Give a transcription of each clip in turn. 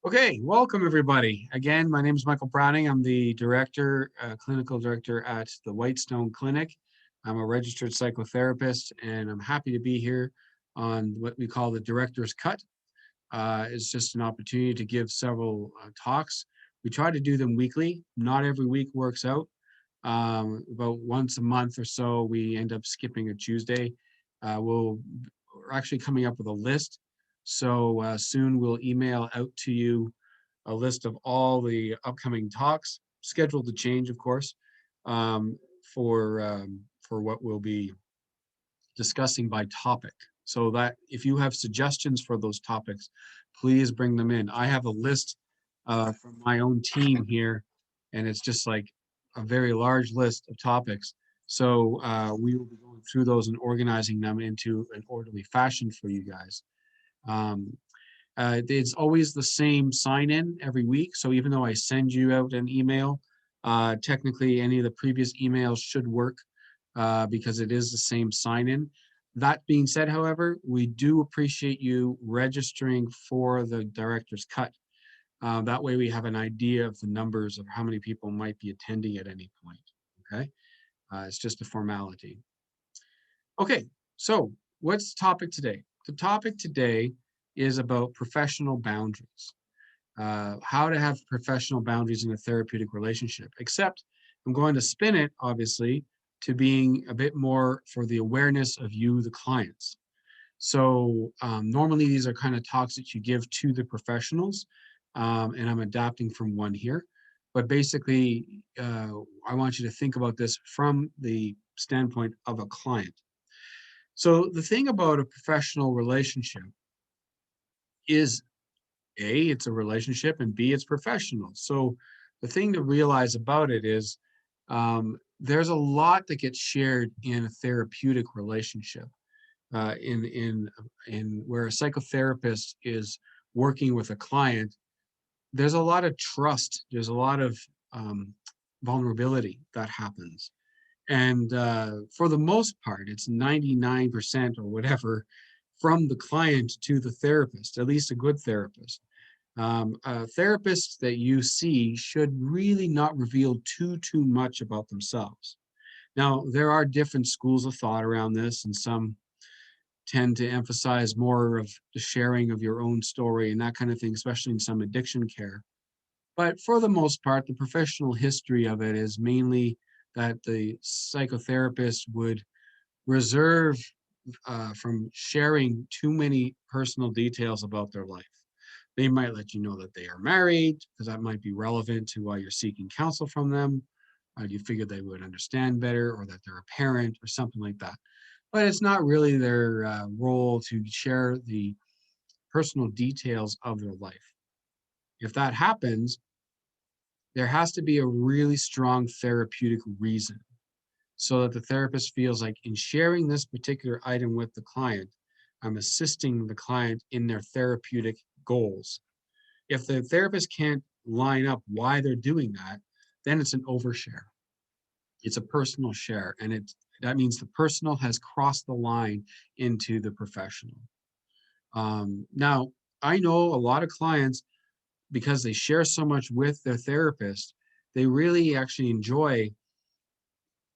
Okay, welcome everybody. Again, my name is Michael Browning. I'm the director, clinical director at the Whitestone Clinic. I'm a registered psychotherapist, and I'm happy to be here on what we call the Director's Cut. It's just an opportunity to give several talks. We try to do them weekly. Not every week works out. About once a month or so, we end up skipping a Tuesday. We're actually coming up with a list. So soon we'll email out to you a list of all the upcoming talks, scheduled to change, of course, um, for what we'll be discussing by topic. So that if you have suggestions for those topics, please bring them in. I have a list from my own team here, and it's just like a very large list of topics. So we will be going through those and organizing them into an orderly fashion for you guys. Um, it's always the same sign in every week. So even though I send you out an email, technically any of the previous emails should work because it is the same sign in. That being said, however, we do appreciate you registering for the director's cut. That way we have an idea of the numbers of how many people might be attending at any point. Okay. It's just a formality. Okay, so what's the topic today? The topic today is about professional boundaries, how to have professional boundaries in a therapeutic relationship, except I'm going to spin it, obviously, to being a bit more for the awareness of you, the clients. So normally these are kind of talks that you give to the professionals, and I'm adapting from one here. But basically, I want you to think about this from the standpoint of a client. So the thing about a professional relationship is A, it's a relationship, and B, it's professional. So the thing to realize about it is there's a lot that gets shared in a therapeutic relationship. In where a psychotherapist is working with a client, there's a lot of trust. There's a lot of vulnerability that happens. And for the most part, it's 99% or whatever from the client to the therapist, at least a good therapist. Therapists that you see should really not reveal too much about themselves. Now, there are different schools of thought around this, and some tend to emphasize more of the sharing of your own story and that kind of thing, especially in some addiction care. But for the most part, the professional history of it is mainly that the psychotherapist would reserve from sharing too many personal details about their life. They might let you know that they are married because that might be relevant to why you're seeking counsel from them. You figure they would understand better, or that they're a parent or something like that. But it's not really their role to share the personal details of their life. If that happens, there has to be a really strong therapeutic reason so that the therapist feels like in sharing this particular item with the client, I'm assisting the client in their therapeutic goals. If the therapist can't line up why they're doing that, then it's an overshare. It's a personal share, and that means the personal has crossed the line into the professional. Now, I know a lot of clients, because they share so much with their therapist, they really actually enjoy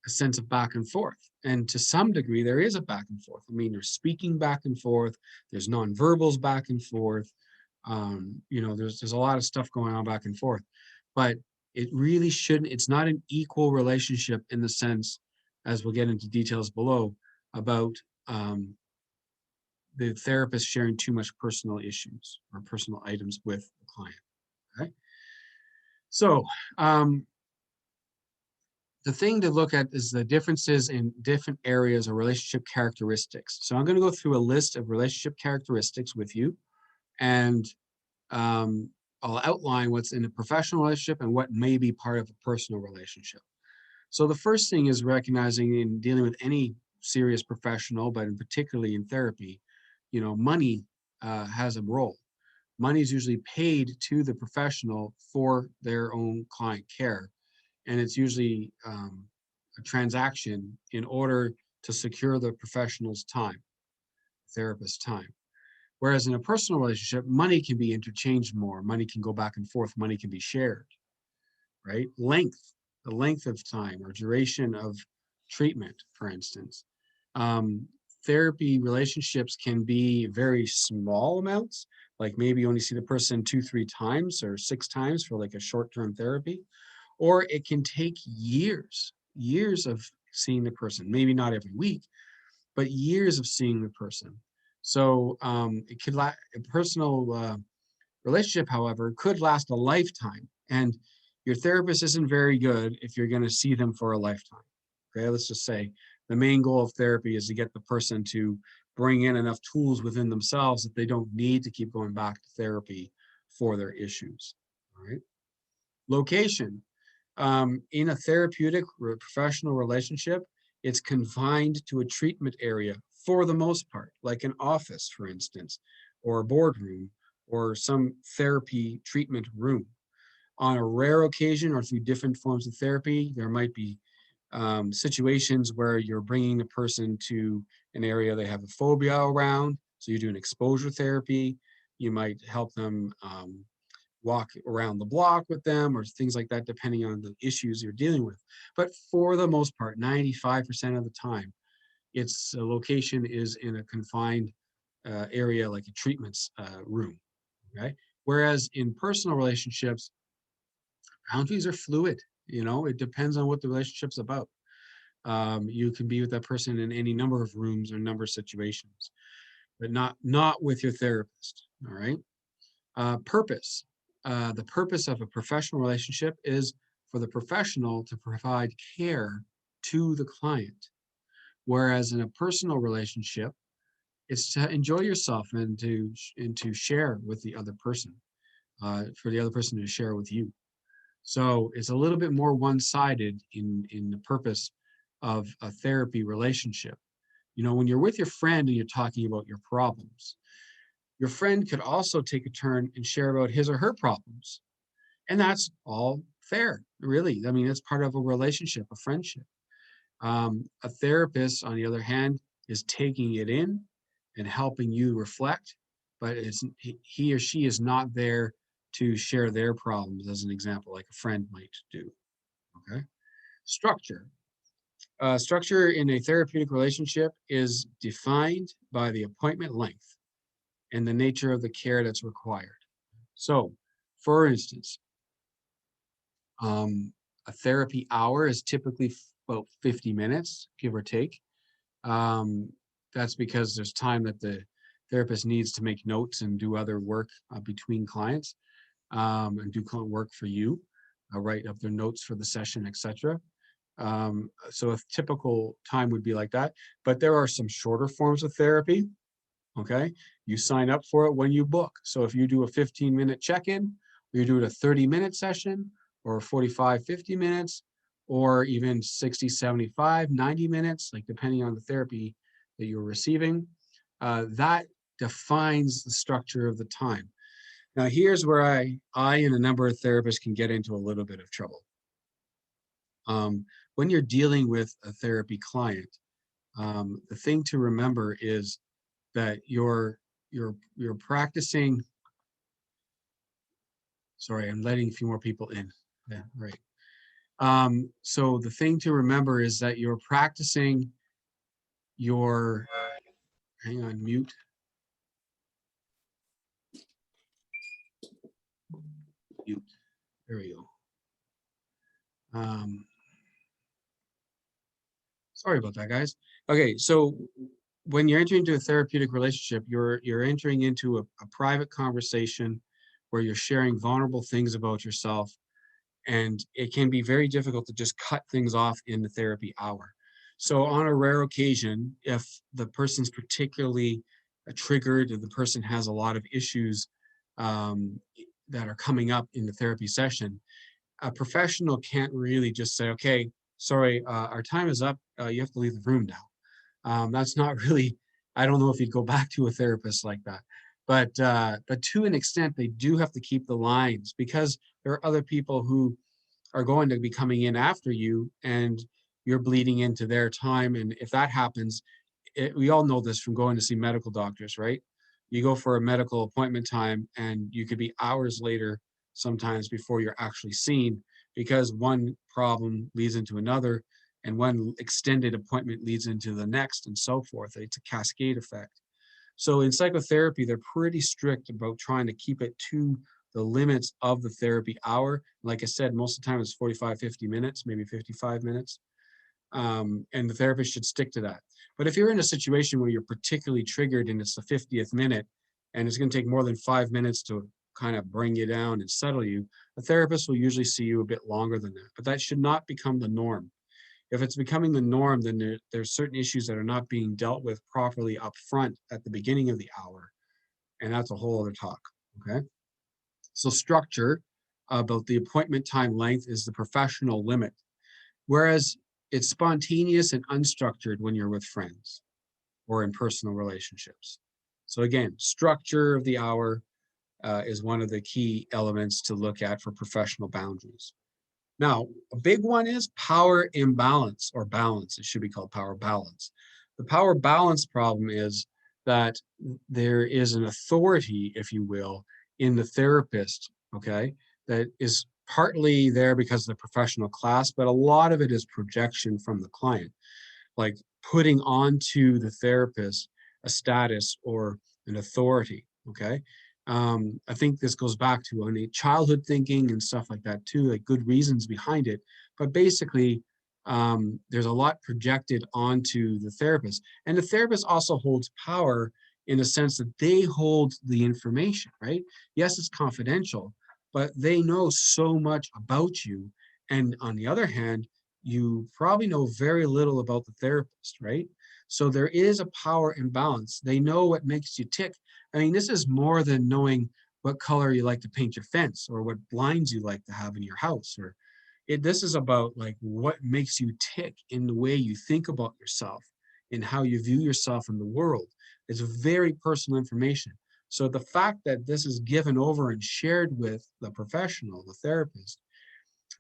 a sense of back and forth. And to some degree, there is a back and forth. I mean, there's speaking back and forth, there's nonverbals back and forth. There's a lot of stuff going on back and forth. But it really shouldn't, it's not an equal relationship in the sense, as we'll get into details below, about the therapist sharing too much personal issues or personal items with the client. Okay. So the thing to look at is the differences in different areas of relationship characteristics. So I'm going to go through a list of relationship characteristics with you, and I'll outline what's in a professional relationship and what may be part of a personal relationship. So the first thing is recognizing in dealing with any serious professional, but in particularly in therapy, money has a role. Money is usually paid to the professional for their own client care, and it's usually a transaction in order to secure the professional's time, therapist's time. Whereas in a personal relationship, money can be interchanged more. Money can go back and forth. Money can be shared, right? The length of time or duration of treatment, for instance. Um, Therapy relationships can be very small amounts, like maybe you only see the person 2, 3 times or 6 times for like a short-term therapy, or it can take years of seeing the person, maybe not every week, but years of seeing the person. So it could a personal relationship, however, could last a lifetime. And your therapist isn't very good if you're going to see them for a lifetime. Okay, let's just say the main goal of therapy is to get the person to bring in enough tools within themselves that they don't need to keep going back to therapy for their issues. All right. Location. In a therapeutic or professional relationship, it's confined to a treatment area for the most part, like an office, for instance, or a boardroom, or some therapy treatment room. On a rare occasion or through different forms of therapy, there might be situations where you're bringing the person to an area they have a phobia around. So you do an exposure therapy. You might help them walk around the block with them or things like that, depending on the issues you're dealing with. But for the most part, 95% of the time, its location is in a confined area like a treatments room. Okay. Whereas in personal relationships, boundaries are fluid. You know, it depends on what the relationship's about. You can be with that person in any number of rooms or number of situations, but not with your therapist. All right. Purpose. The purpose of a professional relationship is for the professional to provide care to the client. Whereas in a personal relationship, it's to enjoy yourself and to share with the other person, for the other person to share with you. So it's a little bit more one-sided in the purpose of a therapy relationship. You know, when you're with your friend and you're talking about your problems, your friend could also take a turn and share about his or her problems. And that's all fair, really. I mean, it's part of a relationship, a friendship. A therapist, on the other hand, is taking it in and helping you reflect, but he or she is not there to share their problems, as an example, like a friend might do. Okay. Structure. Structure in a therapeutic relationship is defined by the appointment length and the nature of the care that's required. So, for instance, a therapy hour is typically about 50 minutes, give or take. Um, that's because there's time that the therapist needs to make notes and do other work between clients, and do client work for you, write up their notes for the session, etc. So a typical time would be like that. But there are some shorter forms of therapy. Okay, you sign up for it when you book. So if you do a 15-minute check-in, or you do it a 30-minute session, or 45, 50 minutes, or even 60, 75, 90 minutes, like depending on the therapy that you're receiving, that defines the structure of the time. Now, here's where I and a number of therapists can get into a little bit of trouble. When you're dealing with a therapy client, the thing to remember is that you're practicing. Sorry, I'm letting a few more people in. Yeah, right. So the thing to remember is that you're practicing your, hang on, mute. Mute. There we go. Sorry about that, guys. Okay, so when you're entering into a therapeutic relationship, you're entering into a private conversation where you're sharing vulnerable things about yourself, and it can be very difficult to just cut things off in the therapy hour. So on a rare occasion, if the person's particularly triggered, and the person has a lot of issues that are coming up in the therapy session, a professional can't really just say, okay, sorry, our time is up. You have to leave the room now. That's not really, I don't know if you'd go back to a therapist like that. But to an extent, they do have to keep the lines, because there are other people who are going to be coming in after you, and you're bleeding into their time. And if that happens, we all know this from going to see medical doctors, right? You go for a medical appointment time and you could be hours later sometimes before you're actually seen because one problem leads into another and one extended appointment leads into the next and so forth. It's a cascade effect. So in psychotherapy, they're pretty strict about trying to keep it to the limits of the therapy hour. Like I said, most of the time it's 45, 50 minutes, maybe 55 minutes. And the therapist should stick to that. But if you're in a situation where you're particularly triggered and it's the 50th minute and it's going to take more than 5 minutes to kind of bring you down and settle you, a therapist will usually see you a bit longer than that. But that should not become the norm. If it's becoming the norm, then there's certain issues that are not being dealt with properly up front at the beginning of the hour. And that's a whole other talk. Okay. So structure about the appointment time length is the professional limit. Whereas it's spontaneous and unstructured when you're with friends or in personal relationships. So again, structure of the hour is one of the key elements to look at for professional boundaries. Now, a big one is power imbalance or balance. It should be called power balance. The power balance problem is that there is an authority, if you will, in the therapist, okay, that is partly there because of the professional class, but a lot of it is projection from the client, like putting onto the therapist a status or an authority, okay? I think this goes back to childhood thinking and stuff like that too, like good reasons behind it. But basically, there's a lot projected onto the therapist. And the therapist also holds power in the sense that they hold the information, right? Yes, it's confidential, but they know so much about you. And on the other hand, you probably know very little about the therapist, right? So there is a power imbalance. They know what makes you tick. I mean, this is more than knowing what color you like to paint your fence or what blinds you like to have in your house. Or this is about like what makes you tick in the way you think about yourself and how you view yourself in the world. It's very personal information. So the fact that this is given over and shared with the professional, the therapist,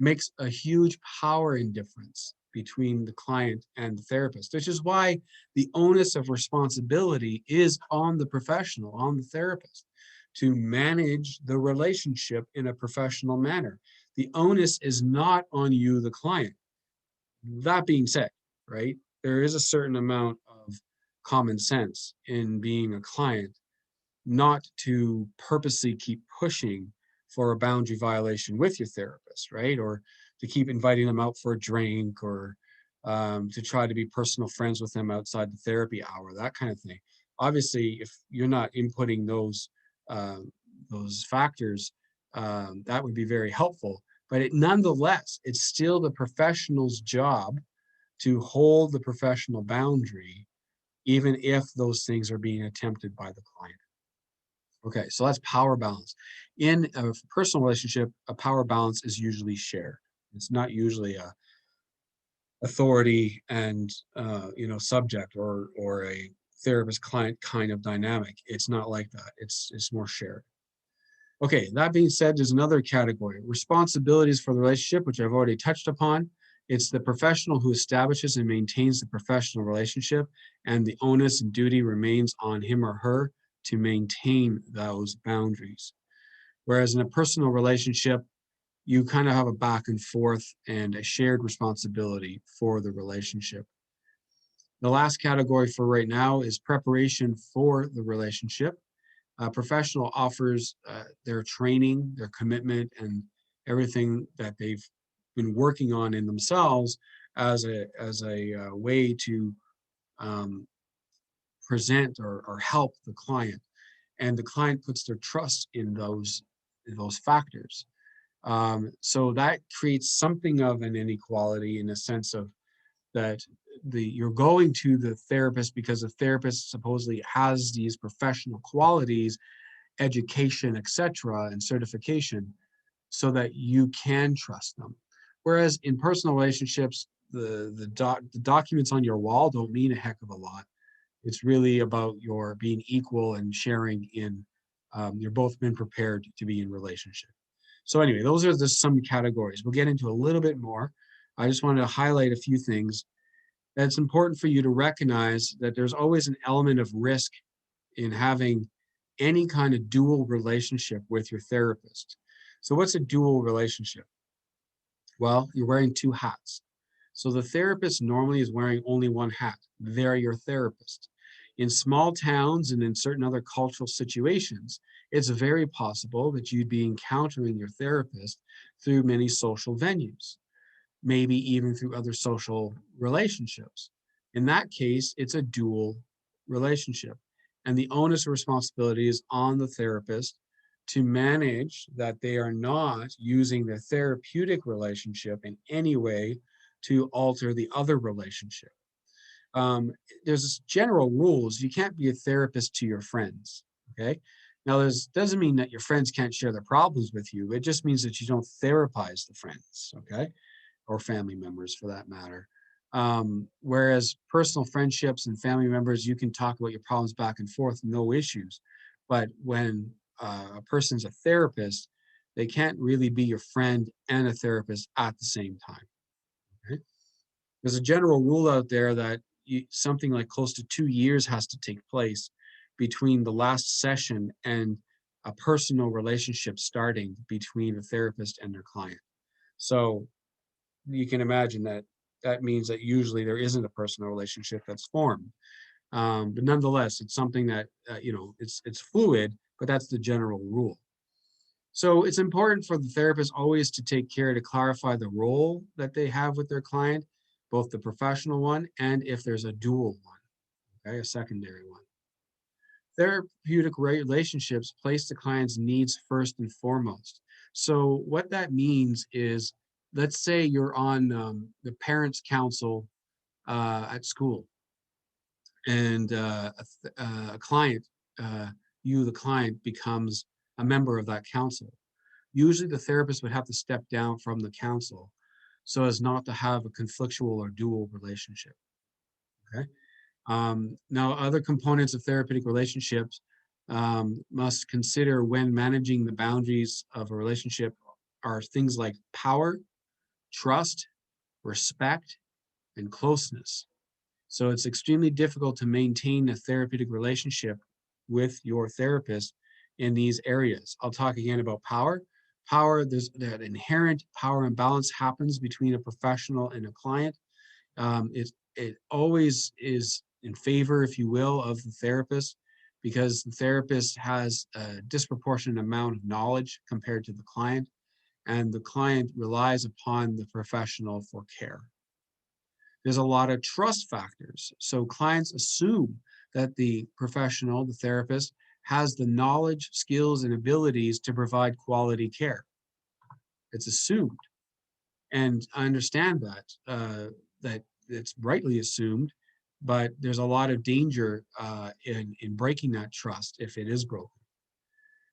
makes a huge power difference between the client and the therapist, which is why the onus of responsibility is on the professional, on the therapist, to manage the relationship in a professional manner. The onus is not on you, the client. That being said, right, there is a certain amount of common sense in being a client not to purposely keep pushing for a boundary violation with your therapist, right? Or to keep inviting them out for a drink or to try to be personal friends with them outside the therapy hour, that kind of thing. Obviously, if you're not inputting uh, those factors, that would be very helpful. But nonetheless, it's still the professional's job to hold the professional boundary, even if those things are being attempted by the client. Okay, so that's power balance. In a personal relationship, a power balance is usually shared. It's not usually a authority and subject or a therapist client kind of dynamic. It's not like that. It's more shared. Okay, that being said, there's another category, responsibilities for the relationship, which I've already touched upon. It's the professional who establishes and maintains the professional relationship, and the onus and duty remains on him or her to maintain those boundaries. Whereas in a personal relationship, you kind of have a back and forth and a shared responsibility for the relationship. The last category for right now is preparation for the relationship. A professional offers their training, their commitment, and everything that they've been working on in themselves as a way to um, present or help the client. And the client puts their trust in those factors. So that creates something of an inequality in the sense of that you're going to the therapist because the therapist supposedly has these professional qualities, education, etc., and certification, so that you can trust them. Whereas in personal relationships, the documents on your wall don't mean a heck of a lot. It's really about your being equal and sharing in. You're both been prepared to be in relationship. So anyway, those are just some categories. We'll get into a little bit more. I just wanted to highlight a few things. That's important for you to recognize that there's always an element of risk in having any kind of dual relationship with your therapist. So what's a dual relationship? Well, you're wearing two hats. So the therapist normally is wearing only one hat. They're your therapist. In small towns and in certain other cultural situations, it's very possible that you'd be encountering your therapist through many social venues, maybe even through other social relationships. In that case, it's a dual relationship. And the onus of responsibility is on the therapist to manage that they are not using the therapeutic relationship in any way to alter the other relationship. Um, there's this general rules. You can't be a therapist to your friends. Okay. Now, this doesn't mean that your friends can't share their problems with you. It just means that you don't therapize the friends. Okay, or family members for that matter. Whereas personal friendships and family members, you can talk about your problems back and forth, no issues. But when a person's a therapist, they can't really be your friend and a therapist at the same time. Okay? There's a general rule out there that something like close to 2 years has to take place between the last session and a personal relationship starting between a therapist and their client. So you can imagine that that means that usually there isn't a personal relationship that's formed. But nonetheless, it's something that it's fluid, but that's the general rule. So it's important for the therapist always to take care to clarify the role that they have with their client, both the professional one and if there's a dual one, okay, a secondary one. Therapeutic relationships place the client's needs first and foremost. So what that means is, let's say you're on the parents' council at school, and a client, the client, becomes a member of that council. Usually, the therapist would have to step down from the council so as not to have a conflictual or dual relationship. Okay. Now, other components of therapeutic relationships must consider when managing the boundaries of a relationship are things like power, trust, respect, and closeness. So it's extremely difficult to maintain a therapeutic relationship with your therapist in these areas. I'll talk again about power. Power, there's that inherent power imbalance happens between a professional and a client. It always is in favor, if you will, of the therapist, because the therapist has a disproportionate amount of knowledge compared to the client, and the client relies upon the professional for care. There's a lot of trust factors. So clients assume that the professional, the therapist, has the knowledge, skills, and abilities to provide quality care. It's assumed. And I understand that it's rightly assumed, but there's a lot of danger in breaking that trust if it is broken.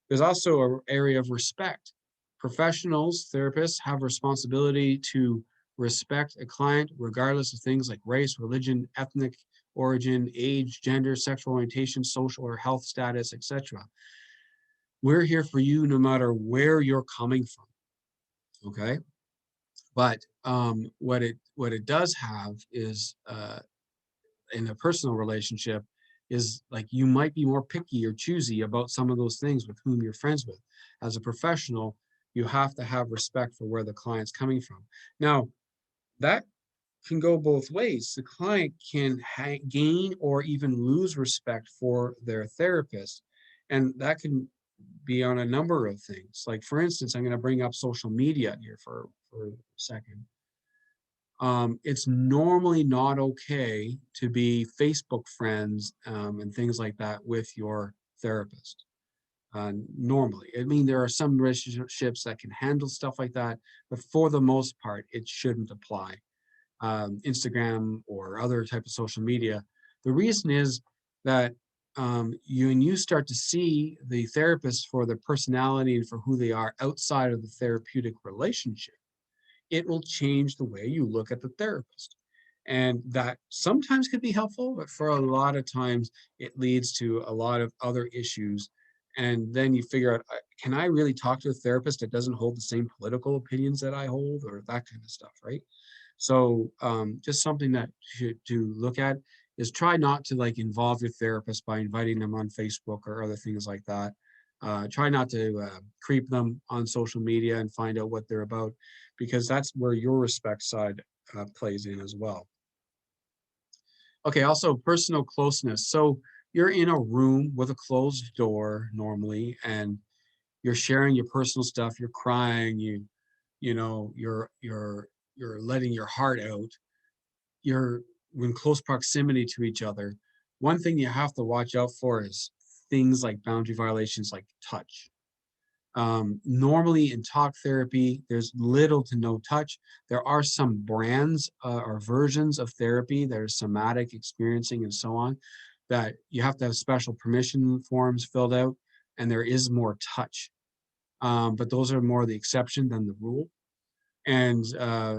There's also an area of respect. Professionals, therapists have responsibility to respect a client regardless of things like race, religion, ethnic origin, age, gender, sexual orientation, social or health status, etc. We're here for you no matter where you're coming from. Okay. But what it does have is in a personal relationship is like you might be more picky or choosy about some of those things with whom you're friends with. As a professional, you have to have respect for where the client's coming from. Now, that can go both ways. The client can gain or even lose respect for their therapist, and that can be on a number of things. Like, for instance, I'm going to bring up social media here for a second. It's normally not okay to be Facebook friends and things like that with your therapist. Normally, I mean, there are some relationships that can handle stuff like that, but for the most part, it shouldn't apply. Instagram or other type of social media. The reason is that when you start to see the therapist for their personality and for who they are outside of the therapeutic relationship, it will change the way you look at the therapist. And that sometimes could be helpful, but for a lot of times it leads to a lot of other issues. And then you figure out, can I really talk to a therapist that doesn't hold the same political opinions that I hold, or that kind of stuff, right? So just something that to look at. is try not to like involve your therapist by inviting them on Facebook or other things like that. Try not to creep them on social media and find out what they're about, because that's where your respect side plays in as well. Okay, also personal closeness. So you're in a room with a closed door normally, and you're sharing your personal stuff. You're crying. You're letting your heart out. You're in close proximity to each other. One thing you have to watch out for is things like boundary violations, like touch. Normally in talk therapy, there's little to no touch. There are some brands or versions of therapy that are somatic experiencing and so on, that you have to have special permission forms filled out, and there is more touch. But those are more the exception than the rule. And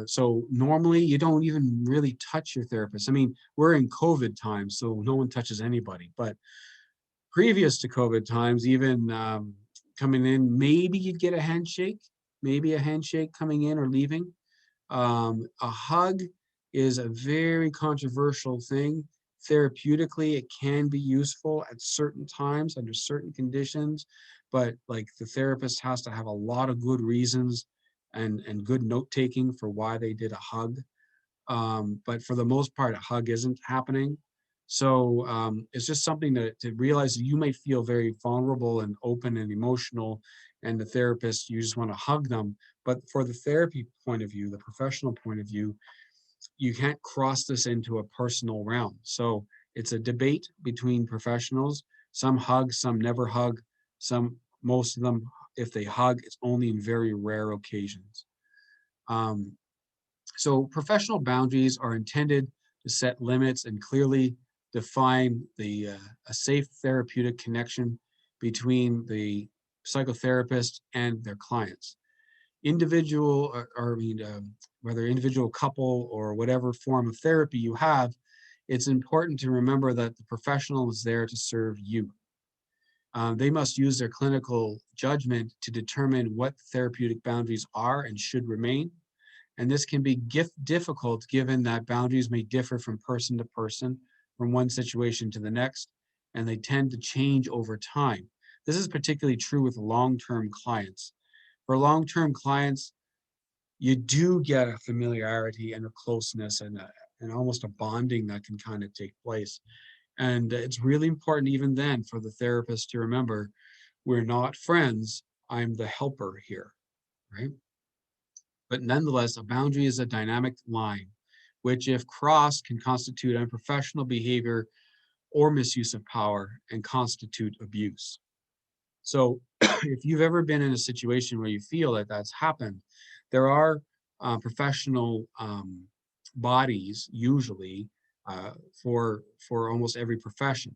so normally you don't even really touch your therapist. I mean, we're in COVID times, so no one touches anybody. But previous to COVID times, even coming in, maybe you'd get a handshake, maybe a handshake coming in or leaving. A hug is a very controversial thing. Therapeutically, it can be useful at certain times under certain conditions, but like the therapist has to have a lot of good reasons and good note taking for why they did a hug. But for the most part, a hug isn't happening. So it's just something to realize that you might feel very vulnerable and open and emotional, and the therapist, you just want to hug them. But for the therapy point of view, the professional point of view, you can't cross this into a personal realm. So it's a debate between professionals. Some hug, some never hug. Most of them, if they hug, it's only in very rare occasions. Um, so professional boundaries are intended to set limits and clearly define a safe therapeutic connection between the psychotherapist and their clients. Individual, or I mean, whether individual, couple, or whatever form of therapy you have, it's important to remember that the professional is there to serve you. They must use their clinical judgment to determine what therapeutic boundaries are and should remain, and this can be difficult given that boundaries may differ from person to person, from one situation to the next, and they tend to change over time. This is particularly true with long-term clients. For long-term clients, you do get a familiarity and a closeness and almost a bonding that can kind of take place. And it's really important even then for the therapist to remember, we're not friends, I'm the helper here, right? But nonetheless, a boundary is a dynamic line, which, if crossed, can constitute unprofessional behavior or misuse of power and constitute abuse. So, if you've ever been in a situation where you feel that that's happened, there are professional bodies usually uh, for almost every profession.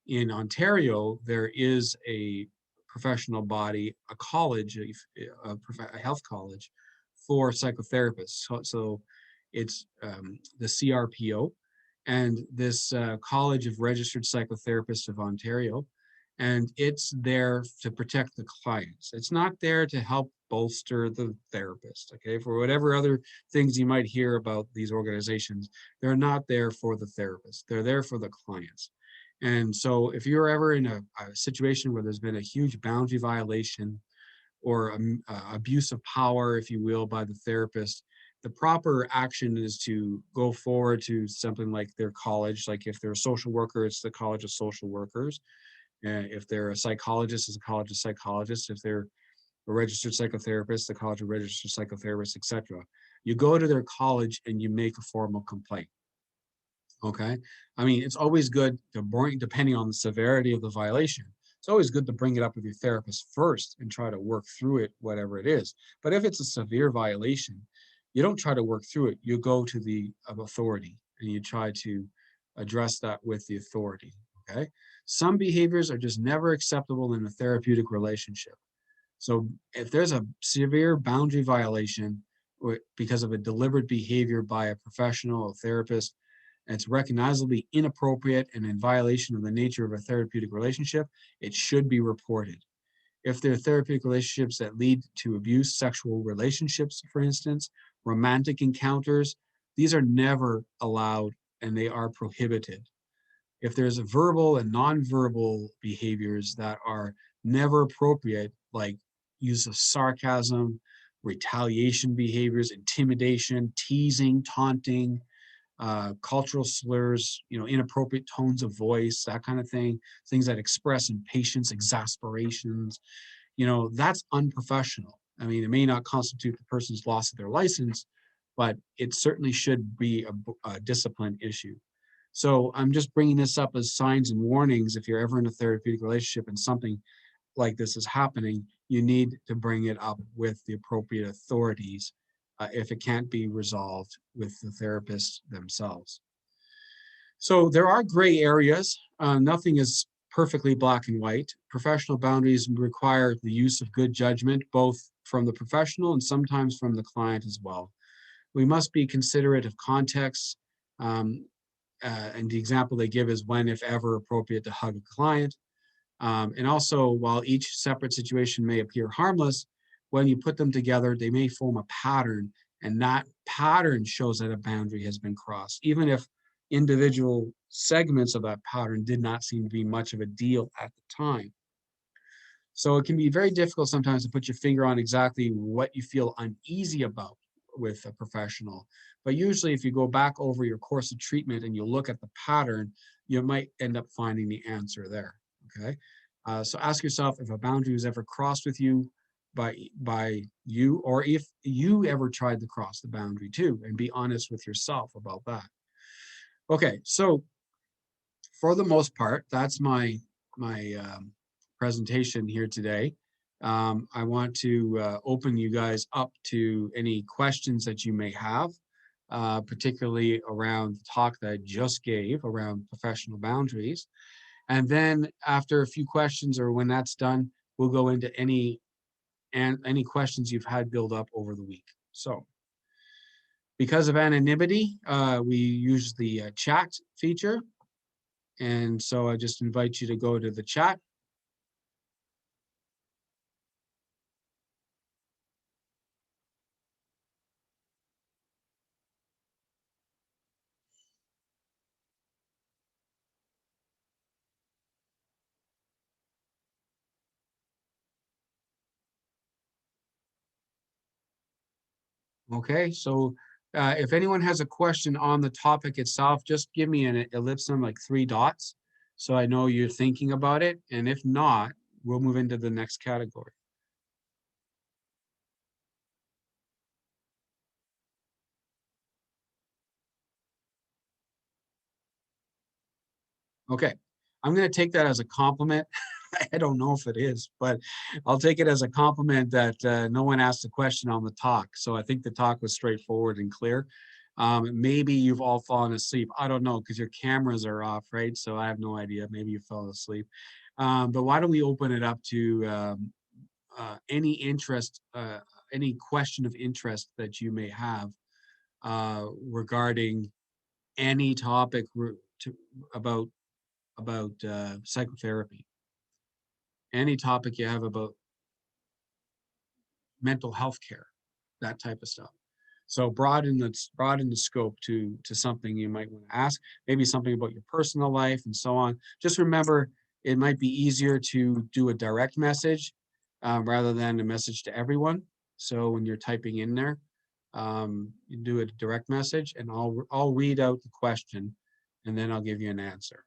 In Ontario, there is a professional body, a college, a health college for psychotherapists. So it's the CRPO, and this College of Registered Psychotherapists of Ontario, and it's there to protect the clients. It's not there to help bolster the therapist, okay? For whatever other things you might hear about these organizations, they're not there for the therapist. They're there for the clients. And so if you're ever in a situation where there's been a huge boundary violation or abuse of power, if you will, by the therapist, the proper action is to go forward to something like their college. Like if they're a social worker, it's the College of Social Workers. If they're a psychologist, it's a College of Psychologists. If they're a registered psychotherapist, the College of Registered Psychotherapists, etc. You go to their college and you make a formal complaint. Okay. I mean, it's always good to bring, depending on the severity of the violation, it's always good to bring it up with your therapist first and try to work through it, whatever it is. But if it's a severe violation, you don't try to work through it. You go to the authority and you try to address that with the authority. Okay. Some behaviors are just never acceptable in a therapeutic relationship. So if there's a severe boundary violation because of a deliberate behavior by a professional, a therapist, and it's recognizably inappropriate and in violation of the nature of a therapeutic relationship, it should be reported. If there are therapeutic relationships that lead to abuse, sexual relationships, for instance, romantic encounters, these are never allowed and they are prohibited. If there's verbal and nonverbal behaviors that are never appropriate, like use of sarcasm, retaliation behaviors, intimidation, teasing, taunting, cultural slurs, inappropriate tones of voice, that kind of thing, things that express impatience, exasperations, that's unprofessional. I mean, it may not constitute the person's loss of their license, but it certainly should be a discipline issue. So I'm just bringing this up as signs and warnings. If you're ever in a therapeutic relationship and something like this is happening, you need to bring it up with the appropriate authorities if it can't be resolved with the therapists themselves. So there are gray areas. Nothing is perfectly black and white. Professional boundaries require the use of good judgment, both from the professional and sometimes from the client as well. We must be considerate of context. Um, and the example they give is when, if ever, appropriate to hug a client. And also, while each separate situation may appear harmless, when you put them together, they may form a pattern, and that pattern shows that a boundary has been crossed, even if individual segments of that pattern did not seem to be much of a deal at the time. So it can be very difficult sometimes to put your finger on exactly what you feel uneasy about with a professional. But usually, if you go back over your course of treatment and you look at the pattern, you might end up finding the answer there. Okay. So ask yourself if a boundary was ever crossed with you by you, or if you ever tried to cross the boundary too, and be honest with yourself about that. Okay, so for the most part, that's my presentation here today. I want to open you guys up to any questions that you may have, particularly around the talk that I just gave around professional boundaries. And then after a few questions, or when that's done, we'll go into any questions you've had build up over the week. So because of anonymity, we use the chat feature. And so I just invite you to go to the chat. Okay, so if anyone has a question on the topic itself, just give me an ellipsum, like 3 dots, so I know you're thinking about it. And if not, we'll move into the next category. Okay, I'm going to take that as a compliment. I don't know if it is, but I'll take it as a compliment that no one asked a question on the talk. So I think the talk was straightforward and clear. Maybe you've all fallen asleep. I don't know because your cameras are off, right? So I have no idea. Maybe you fell asleep. But why don't we open it up to any question of interest that you may have regarding any topic to, about psychotherapy, any topic you have about mental health care, that type of stuff. So broaden the scope to something you might want to ask, maybe something about your personal life and so on. Just remember, it might be easier to do a direct message rather than a message to everyone. So when you're typing in there, you do a direct message, and I'll read out the question, and then I'll give you an answer.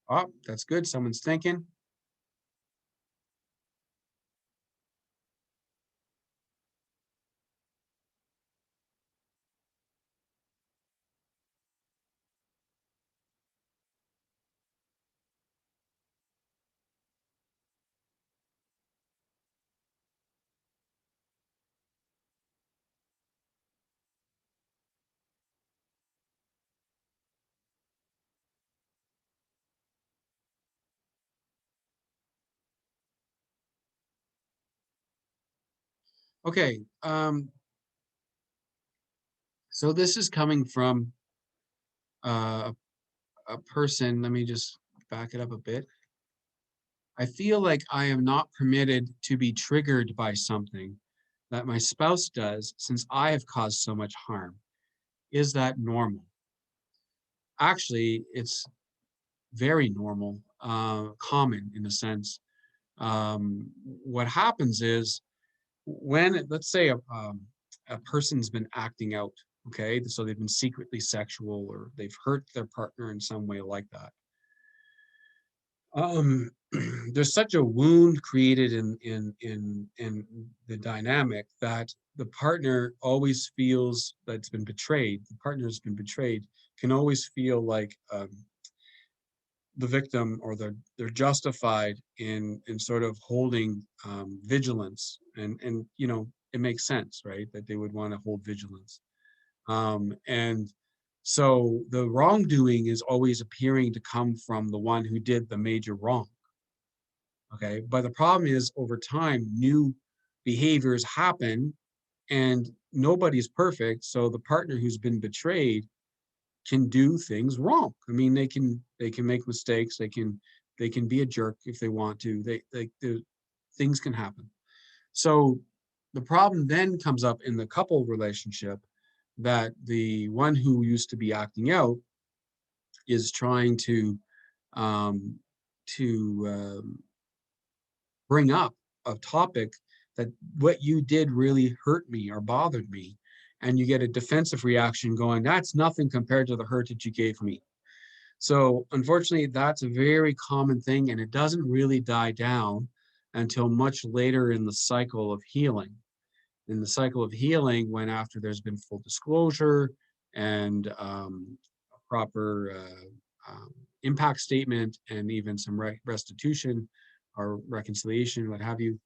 Oh, that's good. Someone's thinking. Okay. So this is coming from uh, a person. Let me just back it up a bit. I feel like I am not permitted to be triggered by something that my spouse does since I have caused so much harm. Is that normal? Actually, it's very normal, common in a sense. What happens is when, let's say, a person's been acting out, okay, so they've been secretly sexual or they've hurt their partner in some way like that. Um, there's such a wound created in the dynamic that the partner always feels that it's been betrayed. The partner has been betrayed, can always feel like the victim, or they're justified in sort of holding vigilance, and it makes sense, right, that they would want to hold vigilance. And so the wrongdoing is always appearing to come from the one who did the major wrong. Okay, but the problem is over time new behaviors happen, and nobody's perfect, so the partner who's been betrayed can do things wrong. I mean, they can make mistakes. They can be a jerk if they want to. Things can happen. So the problem then comes up in the couple relationship, that the one who used to be acting out is trying um, to bring up a topic that what you did really hurt me or bothered me, and you get a defensive reaction going, that's nothing compared to the hurt that you gave me. So unfortunately, that's a very common thing, and it doesn't really die down until much later in the cycle of healing. In the cycle of healing, when after there's been full disclosure and a proper impact statement, and even some restitution or reconciliation, what have you,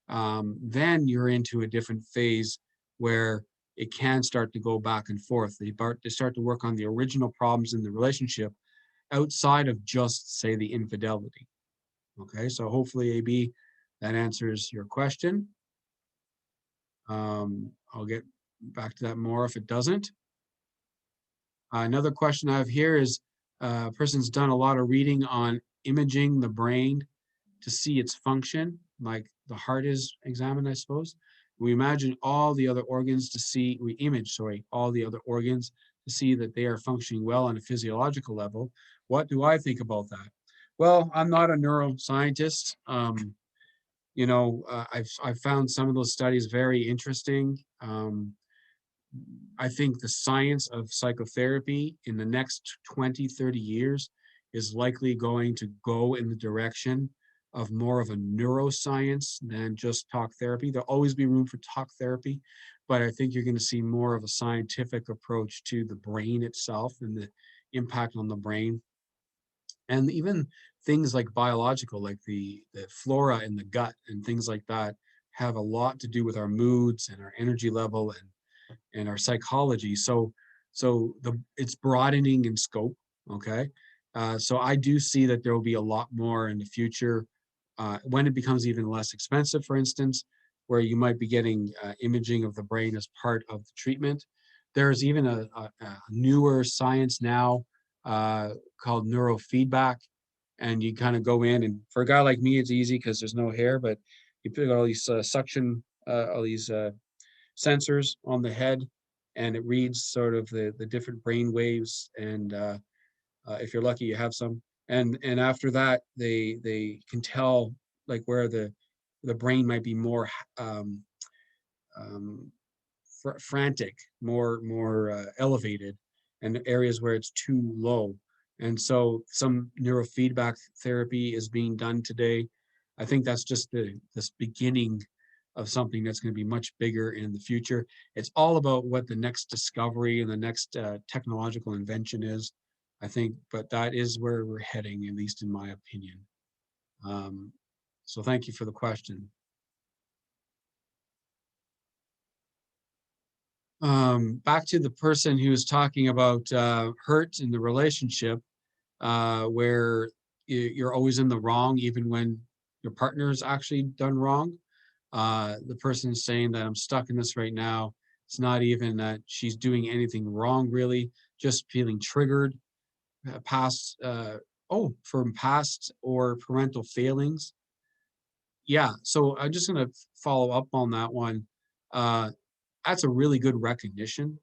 then you're into a different phase where it can start to go back and forth. They start to work on the original problems in the relationship outside of just, say, the infidelity. Okay, so hopefully, AB, that answers your question. I'll get back to that more if it doesn't. Another question I have here is, a person's done a lot of reading on imaging the brain to see its function, like the heart is examined, I suppose. We imagine all the other organs to see, we image, sorry, all the other organs to see that they are functioning well on a physiological level. What do I think about that? Well, I'm not a neuroscientist. I've found some of those studies very interesting. I think the science of psychotherapy in the next 20, 30 years is likely going to go in the direction of more of a neuroscience than just talk therapy. There'll always be room for talk therapy, but I think you're going to see more of a scientific approach to the brain itself and the impact on the brain. And even things like biological, like the flora in the gut and things like that, have a lot to do with our moods and our energy level and our psychology. So it's broadening in scope. Okay, so I do see that there will be a lot more in the future, when it becomes even less expensive, for instance, where you might be getting imaging of the brain as part of the treatment. There's even a newer science now, uh, called neurofeedback, and you kind of go in, and for a guy like me, it's easy because there's no hair, but you put all these all these sensors on the head, and it reads sort of the different brain waves, and if you're lucky, you have some. And after that, they can tell like where the brain might be more um, um, frantic, more elevated, and areas where it's too low. And so some neurofeedback therapy is being done today. I think that's just this beginning of something that's going to be much bigger in the future. It's all about what the next discovery and the next technological invention is, I think, but that is where we're heading, at least in my opinion. Um, so thank you for the question. Back to the person who was talking about hurt in the relationship, where you're always in the wrong, even when your partner's actually done wrong. The person is saying that I'm stuck in this right now. It's not even that she's doing anything wrong, really, just feeling triggered, past, from past or parental failings. Yeah, so I'm just gonna follow up on that one. Uh, that's a really good recognition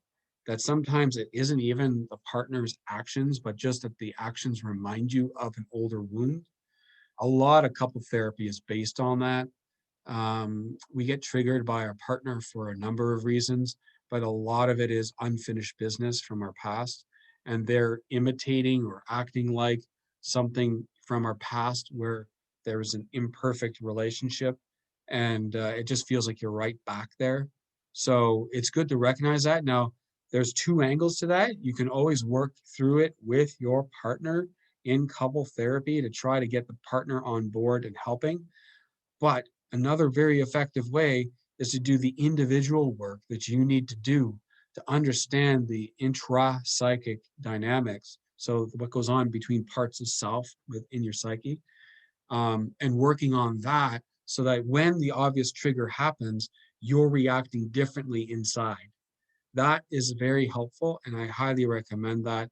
that sometimes it isn't even the partner's actions, but just that the actions remind you of an older wound. A lot of couple therapy is based on that. We get triggered by our partner for a number of reasons, but a lot of it is unfinished business from our past, and they're imitating or acting like something from our past where there was an imperfect relationship, and it just feels like you're right back there. So it's good to recognize that. Now, there's two angles to that. You can always work through it with your partner in couple therapy to try to get the partner on board and helping. But another very effective way is to do the individual work that you need to do to understand the intra-psychic dynamics. So what goes on between parts of self within your psyche, and working on that so that when the obvious trigger happens, you're reacting differently inside. That is very helpful, and I highly recommend that.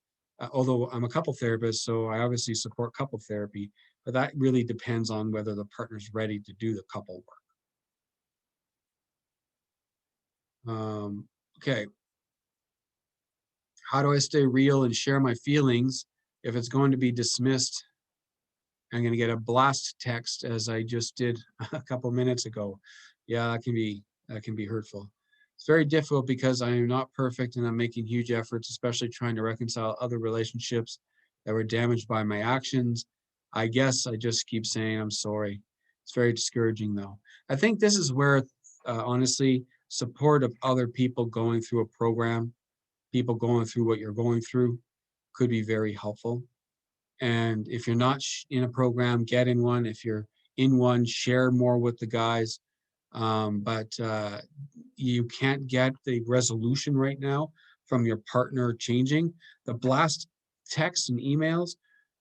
Although I'm a couple therapist, so I obviously support couple therapy, but that really depends on whether the partner's ready to do the couple work. Okay, how do I stay real and share my feelings if it's going to be dismissed? I'm going to get a blast text as I just did a couple minutes ago. Yeah, that can be hurtful. It's very difficult because I am not perfect and I'm making huge efforts, especially trying to reconcile other relationships that were damaged by my actions. I guess I just keep saying I'm sorry. It's very discouraging though. I think this is where, honestly, support of other people going through a program, people going through what you're going through, could be very helpful. And if you're not in a program, get in one. If you're in one, share more with the guys. But you can't get the resolution right now from your partner changing. The blast texts and emails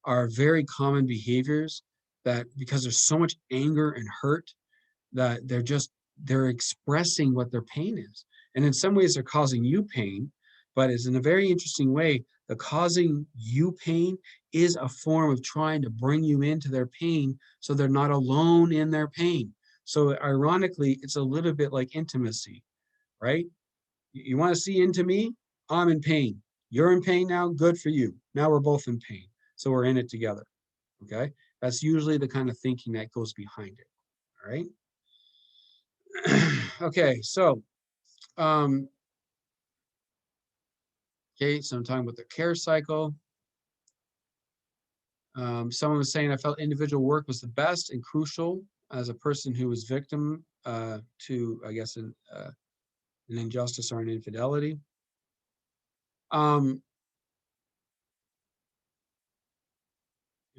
are very common behaviors that because there's so much anger and hurt that they're expressing what their pain is. And in some ways they're causing you pain, but it's in a very interesting way, the causing you pain is a form of trying to bring you into their pain so they're not alone in their pain. So ironically, it's a little bit like intimacy, right? You want to see into me? I'm in pain. You're in pain now, good for you. Now we're both in pain. So we're in it together. Okay. That's usually the kind of thinking that goes behind it. All right. Okay, so um, okay, so I'm talking about the care cycle. Someone was saying I felt individual work was the best and crucial as a person who was victim to, I guess, an injustice or an infidelity. Um,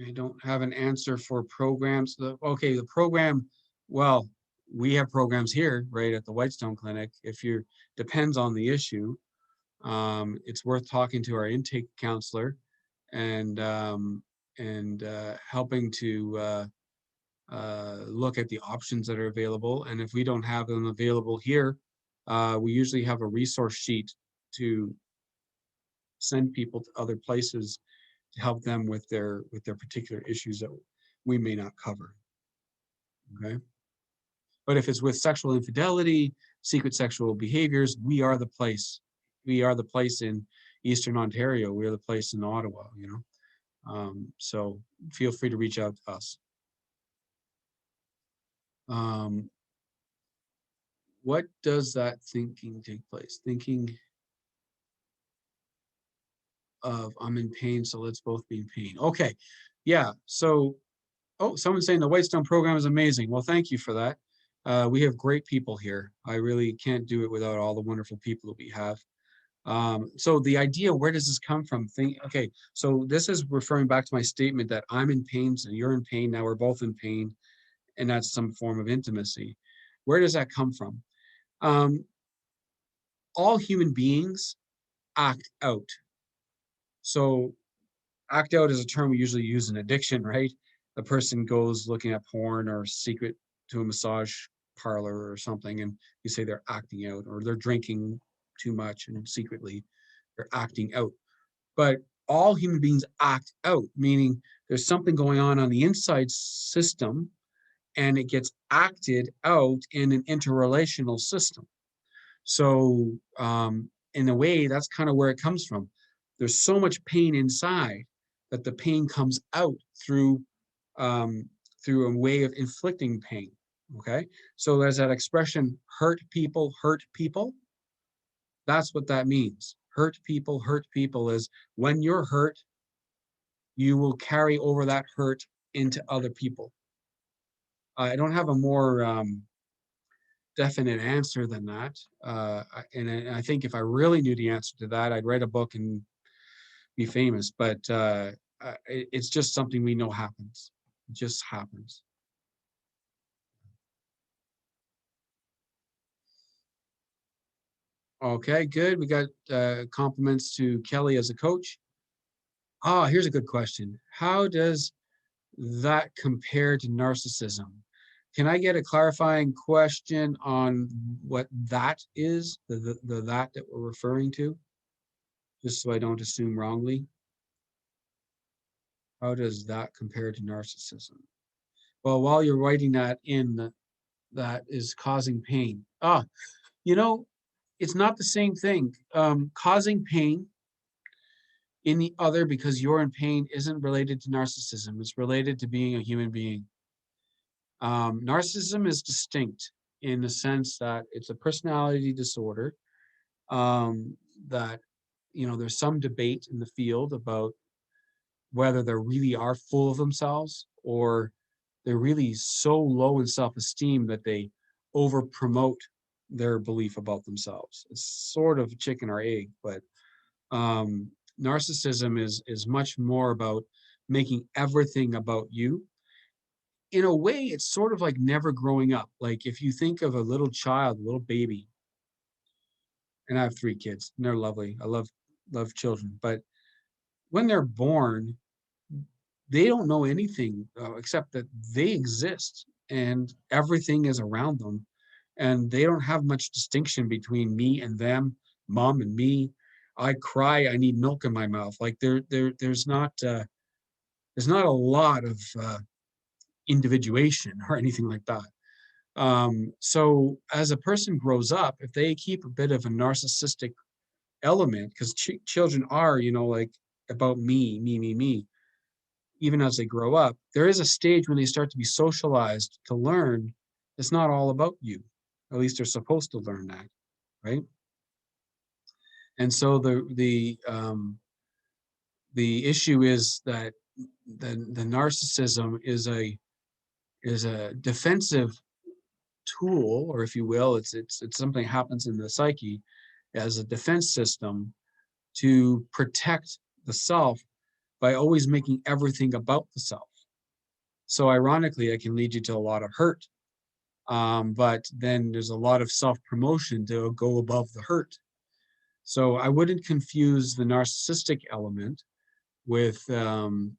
I don't have an answer for programs. Okay, the program, well, we have programs here, right, at the Whitestone Clinic. If you depends on the issue, it's worth talking to our intake counselor and helping to look at the options that are available. And if we don't have them available here, we usually have a resource sheet to send people to other places to help them with their particular issues that we may not cover. Okay. But if it's with sexual infidelity, secret sexual behaviors, we are the place. We are the place in Eastern Ontario. We are the place in Ottawa, you know. So feel free to reach out to us. Um, what does that thinking take place? Thinking of I'm in pain, so let's both be in pain. Okay. Yeah. So, oh, someone's saying the Whitestone program is amazing. Well, thank you for that. We have great people here. I really can't do it without all the wonderful people that we have. So the idea, where does this come from? Okay, so this is referring back to my statement that I'm in pain, so you're in pain, now we're both in pain, and that's some form of intimacy. Where does that come from? Um, all human beings act out. So act out is a term we usually use in addiction, right? The person goes looking at porn or secret to a massage parlor or something, and you say they're acting out, or they're drinking too much and secretly they're acting out. But all human beings act out, meaning there's something going on the inside system, and it gets acted out in an interrelational system. So in a way, that's kind of where it comes from. There's so much pain inside that the pain comes out um, through a way of inflicting pain. Okay, so there's that expression, hurt people, hurt people. That's what that means. Hurt people is when you're hurt, you will carry over that hurt into other people. I don't have a more definite answer than that. And I think if I really knew the answer to that, I'd write a book and be famous. But it's just something we know happens. It just happens. Okay, good. We got compliments to Kelly as a coach. Ah, here's a good question. How does that compare to narcissism? Can I get a clarifying question on what that is, the that we're referring to, just so I don't assume wrongly? How does that compare to narcissism? Well, while you're writing that in, that is causing pain. Ah, you know, it's not the same thing. Causing pain in the other because you're in pain isn't related to narcissism. It's related to being a human being. Narcissism is distinct in the sense that it's a personality disorder that, there's some debate in the field about whether they really are full of themselves or they're really so low in self-esteem that they over promote their belief about themselves. It's sort of chicken or egg, but um, narcissism is much more about making everything about you. In a way, it's sort of like never growing up. Like if you think of a little child, a little baby, and I have 3 kids, and they're lovely. I love children, but when they're born, they don't know anything except that they exist and everything is around them, and they don't have much distinction between me and them, mom and me. I cry, I need milk in my mouth. Like there's not a lot of individuation or anything like that. So as a person grows up, if they keep a bit of a narcissistic element, because children are, like about me, even as they grow up, there is a stage when they start to be socialized to learn it's not all about you. At least they're supposed to learn that, right? And so the issue is that the narcissism is a defensive tool, or if you will, it's something that happens in the psyche as a defense system to protect the self by always making everything about the self. So ironically, it can lead you to a lot of hurt. But then there's a lot of self-promotion to go above the hurt. So I wouldn't confuse the narcissistic element with the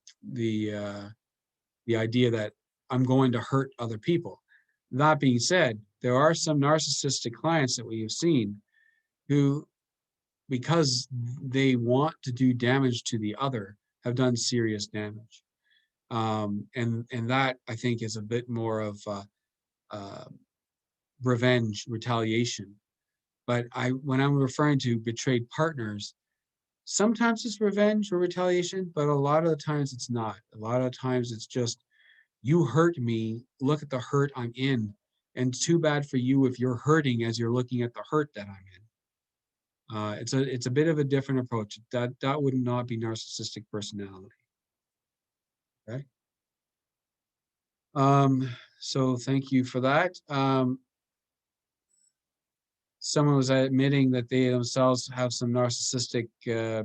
idea that I'm going to hurt other people. That being said, there are some narcissistic clients that we have seen who, because they want to do damage to the other, have done serious damage. And that I think is a bit more of uh, revenge, retaliation. But when I'm referring to betrayed partners, sometimes it's revenge or retaliation, but a lot of the times it's not. A lot of times it's just, you hurt me, look at the hurt I'm in. And too bad for you if you're hurting as you're looking at the hurt that I'm in. It's a bit of a different approach. That would not be narcissistic personality. Okay. So thank you for that. Someone was admitting that they themselves have some narcissistic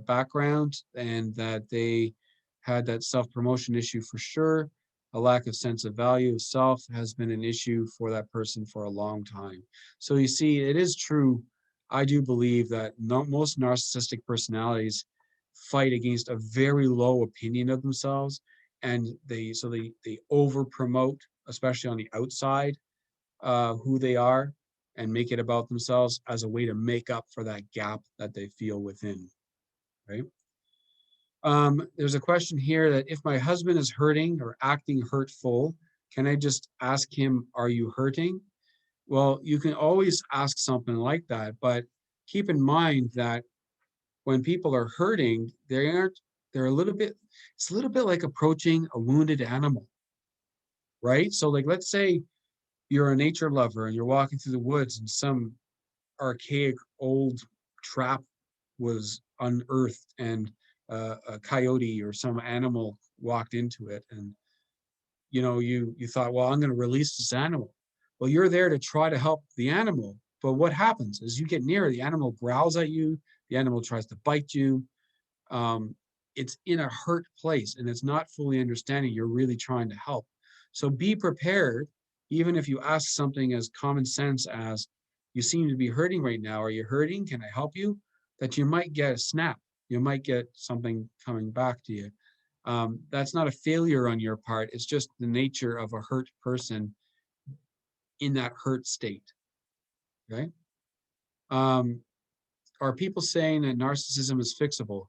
background and that they had that self-promotion issue for sure. A lack of sense of value of self has been an issue for that person for a long time. So you see, it is true. I do believe that most narcissistic personalities fight against a very low opinion of themselves, and they over promote, especially on the outside, who they are and make it about themselves as a way to make up for that gap that they feel within, right? There's a question here that if my husband is hurting or acting hurtful, Can I just ask him, are you hurting? Well, you can always ask something like that, but keep in mind that when people are hurting, they're a little bit, it's a little bit like approaching a wounded animal, right? So like, let's say you're a nature lover and you're walking through the woods and some archaic old trap was unearthed and a coyote or some animal walked into it, and you thought, well, I'm going to release this animal. Well, you're there to try to help the animal, but what happens is you get near, the animal growls at you, the animal tries to bite you. um, it's in a hurt place and it's not fully understanding you're really trying to help. So be prepared, even if you ask something as common sense as, you seem to be hurting right now, are you hurting, can I help you, that you might get a snap, you might get something coming back to you. That's not a failure on your part, it's just the nature of a hurt person in that hurt state. Okay. um, are people saying that narcissism is fixable?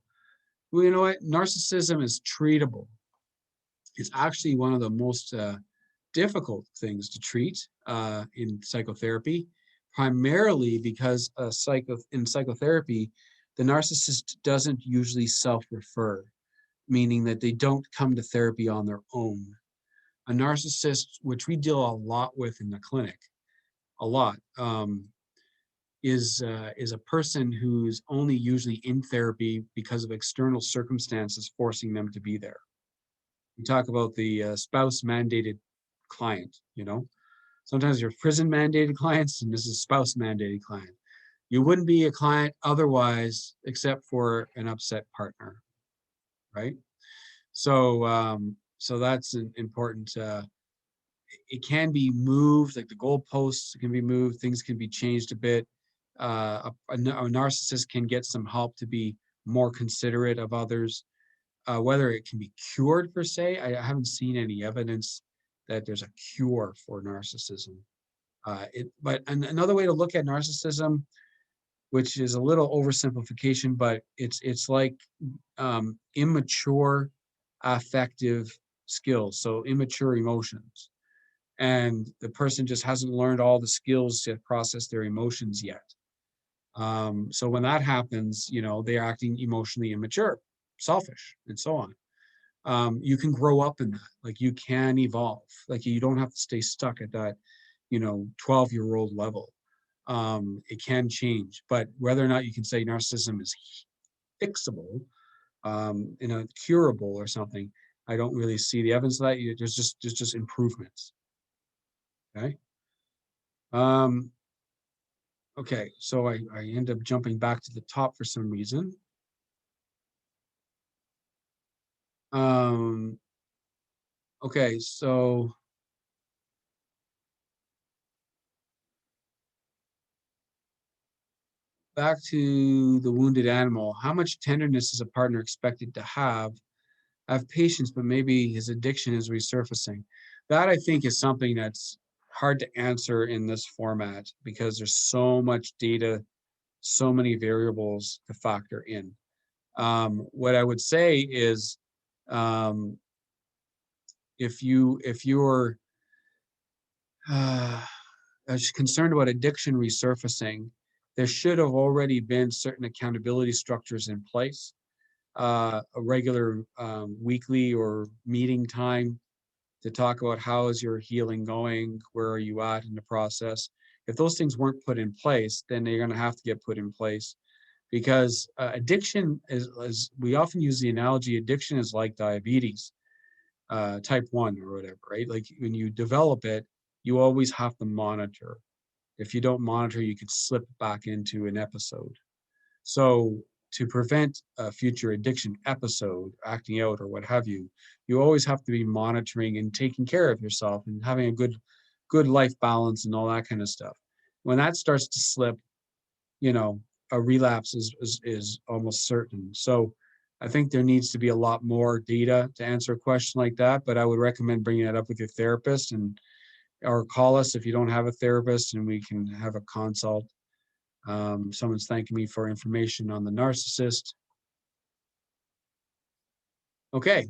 Well, you know what, narcissism is treatable. It's actually one of the most difficult things to treat in psychotherapy, primarily because in psychotherapy, the narcissist doesn't usually self-refer, meaning that they don't come to therapy on their own. A narcissist, which we deal a lot with in the clinic, a lot, is a person who's only usually in therapy because of external circumstances forcing them to be there. We talk about the spouse mandated client, sometimes you're prison mandated clients, and this is spouse mandated client. You wouldn't be a client otherwise except for an upset partner, right? So that's an important. It can be moved, like the goalposts can be moved, things can be changed a bit. A narcissist can get some help to be more considerate of others. Whether it can be cured per se, I haven't seen any evidence that there's a cure for narcissism. But another way to look at narcissism, which is a little oversimplification, but it's like immature affective skills, so immature emotions, and the person just hasn't learned all the skills to process their emotions yet. So when that happens, they're acting emotionally immature, selfish, and so on. You can grow up in that, like you can evolve, like you don't have to stay stuck at that 12-year-old level. It can change, but whether or not you can say narcissism is fixable, curable or something, I don't really see the evidence of that. There's just improvements. Okay. um okay, so I end up jumping back to the top for some reason. um okay, so back to the wounded animal. How much tenderness is a partner expected to have? I have patience, but maybe his addiction is resurfacing. That I think is something that's hard to answer in this format because there's so much data, so many variables to factor in. What I would say is, um, if you're uh, concerned about addiction resurfacing, there should have already been certain accountability structures in place, a regular weekly or meeting time to talk about how is your healing going, where are you at in the process. If those things weren't put in place, then they're going to have to get put in place, because addiction is, we often use the analogy, addiction is like diabetes, type 1 or whatever, right? Like when you develop it, you always have to monitor. If you don't monitor, you could slip back into an episode. So to prevent a future addiction episode, acting out or what have you, you always have to be monitoring and taking care of yourself and having a good life balance and all that kind of stuff. When that starts to slip, you know, a relapse is almost certain. So I think there needs to be a lot more data to answer a question like that, but I would recommend bringing that up with your therapist, and or call us if you don't have a therapist and we can have a consult. Someone's thanking me for information on the narcissist. Okay,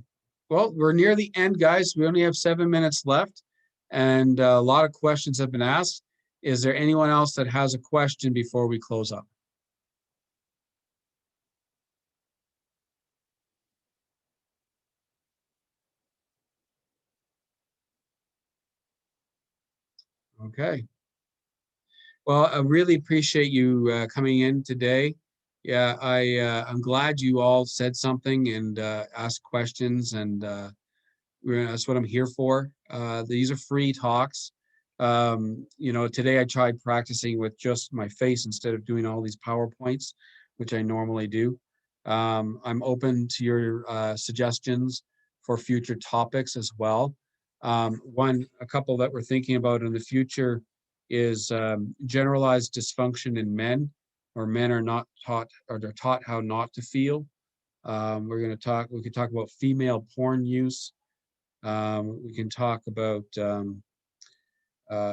well, we're near the end, guys. We only have 7 minutes left. And a lot of questions have been asked. Is there anyone else that has a question before we close up? Okay. Well, I really appreciate you coming in today. Yeah, I'm glad you all said something and asked questions, and that's what I'm here for. These are free talks. Today I tried practicing with just my face instead of doing all these PowerPoints, which I normally do. I'm open to your suggestions for future topics as well. A couple that we're thinking about in the future is generalized dysfunction in men, or men are not taught, or they're taught how not to feel. We could talk about female porn use. We can talk about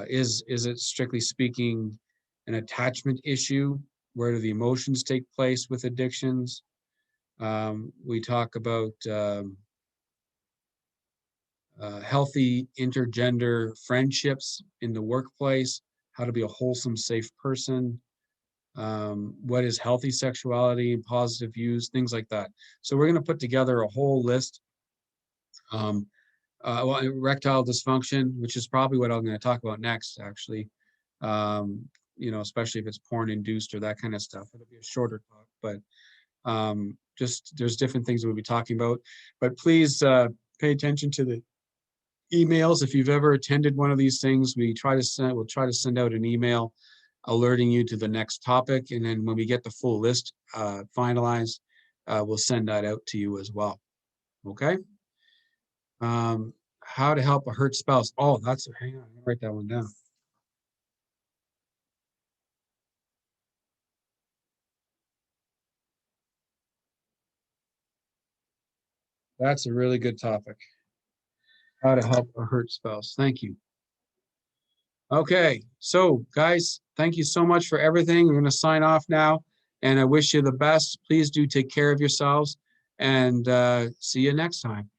is it strictly speaking an attachment issue? Where do the emotions take place with addictions? We talk about healthy intergender friendships in the workplace, how to be a wholesome, safe person, what is healthy sexuality and positive views, things like that. So we're going to put together a whole list. Erectile dysfunction, which is probably what I'm going to talk about next, actually. Especially if it's porn induced or that kind of stuff. It'll be a shorter talk, but just there's different things we'll be talking about. But please pay attention to the emails. If you've ever attended one of these things, we'll try to send out an email alerting you to the next topic. And then when we get the full list finalized, we'll send that out to you as well. Okay. How to help a hurt spouse. Oh, hang on, write that one down. That's a really good topic. How to help a hurt spouse. Thank you. Okay, so guys, thank you so much for everything. We're going to sign off now, and I wish you the best. Please do take care of yourselves, and see you next time.